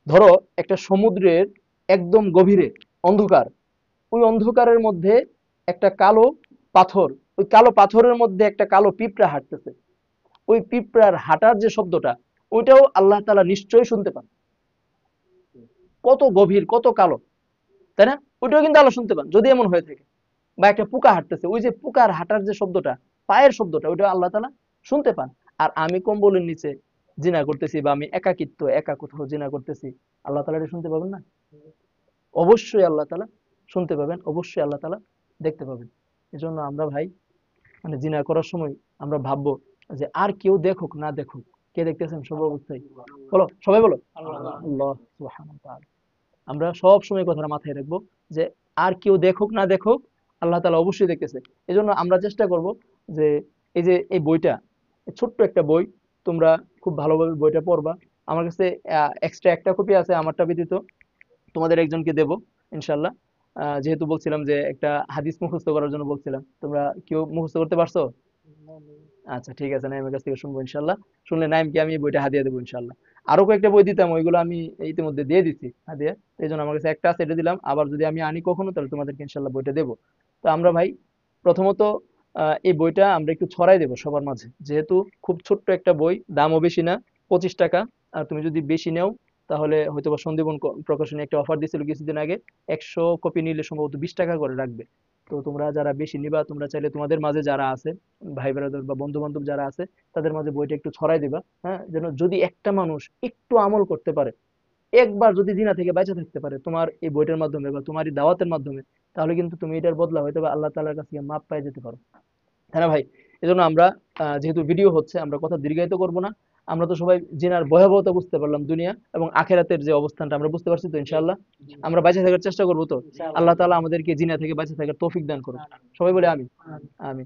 ধরো একটা সমুদ্রের একদম গভীরে অন্ধকার, ওই অন্ধকারের মধ্যে একটা কালো পাথর, ওই কালো পাথরের মধ্যে একটা কালো পিঁপড়া হাঁটতেছে। ওই পিঁপড়ার হাঁটার যে শব্দটা, ওইটাও আল্লাহ তাআলা নিশ্চয়ই শুনতে পান। কত গভীর, কত কালো, তাই না? ওইটাও কিন্তু আল্লাহ শুনতে পান যদি এমন হয়ে থাকে। বা একটা পোকা হাঁটতেছে, ওই যে পোকার হাঁটার যে শব্দটা, পায়ের শব্দটা, ওইটা আল্লাহ তাআলা শুনতে পান। আর আমি কম্বলের নিচে জিনা করতেছি, বা আমি একাকিত্ব একা কোথাও জিনা করতেছি, আল্লাহ তাআলা এটা শুনতে পাবেন না? অবশ্যই আল্লাহ তাআলা শুনতে পাবেন, অবশ্যই আল্লাহ তাআলা দেখতে পাবেন। এজন্য আমরা ভাই, মানে জিনা করার সময় আমরা ভাববো যে আর কেউ দেখুক না দেখুক, কে দেখতেছেন সর্ব অবস্থায়? বলো, সবাই বলো। আল্লাহ সুবহানাহু ওয়া তাআলা। আমরা সব সময় কথাটা মাথায় রাখবো যে আর কেউ দেখুক না দেখুক, আল্লাহ তাআলা অবশ্যই দেখতেছে। এজন্য আমরা চেষ্টা করব যে এই যে এই বইটা, এই ছোট্ট একটা বই, তোমরা খুব ভালোভাবে বইটা পড়বা। আমার কাছে এক্সট্রা একটা কপি আছে, আমারটা ব্যতীত তোমাদের একজনকে দেব ইনশাল্লাহ। যেহেতু বলছিলাম যে একটা হাদিস মুখস্থ করার জন্য বলছিলাম, তোমরা কেউ মুখস্থ করতে পারছো? আচ্ছা ঠিক আছে, নাইমের কাছ থেকে শুনবো ইনশাল্লাহ। শুনলে নাইমকে আমি এই বইটা হাদিয়া দেবো ইনশাল্লাহ। আরো কয়েকটা বই দিতাম, ওইগুলো আমি ইতিমধ্যে দিয়ে দিচ্ছি হাদিয়া। এই জন্য আমার কাছে একটা আছে, এটা দিলাম। আবার যদি আমি আনি কখনো, তাহলে তোমাদেরকে ইনশাল্লাহ বইটা দেবো। তো আমরা ভাই প্রথমত এই বইটা আমরা একটু ছড়াই দেবো সবার মাঝে, যেহেতু খুব ছোট্ট একটা বই, দামও বেশি না, 25 টাকা। আর তুমি যদি বেশি নেও, তাহলে হয়তো বা সন্দীপন প্রকাশনী একটা অফার দিছিল কিছুদিন আগে, 100 কপি নিলে সম্ভবত 20 টাকা করে রাখবে। তো তোমরা যারা বেশি নিবা, তোমরা চাইলে তোমাদের মাঝে যারা আছে, ভাই ব্রাদার বা বন্ধু বান্ধব যারা আছে, তাদের মাঝে বইটা একটু ছড়াই দিবা। হ্যাঁ, যেন যদি একটা মানুষ একটু আমল করতে পারে, একবার যদি জিনা থেকে বেঁচে থাকতে পারে তোমার এই বইটার মাধ্যমে বা তোমার এই দাওয়াতের মাধ্যমে, তাহলে কিন্তু তুমি এটার বদলা হয়তো বা আল্লাহ তাআলার কাছে গিয়ে মাপ পাই যেতে পারো। তাই না ভাই? এজন্য আমরা যেহেতু ভিডিও হচ্ছে, আমরা কথা দীর্ঘায়িত করব না। আমরা তো সবাই জিনার ভয়াবহতা বুঝতে পারলাম, দুনিয়া এবং আখেরাতের যে অবস্থানটা আমরা বুঝতে পারছি তো ইনশাআল্লাহ। আমরা বেঁচে থাকার চেষ্টা করবো তো। আল্লাহ তাআলা আমাদেরকে জিনা থেকে বেঁচে থাকার তৌফিক দান করুন। সবাই বলে আমি। আমি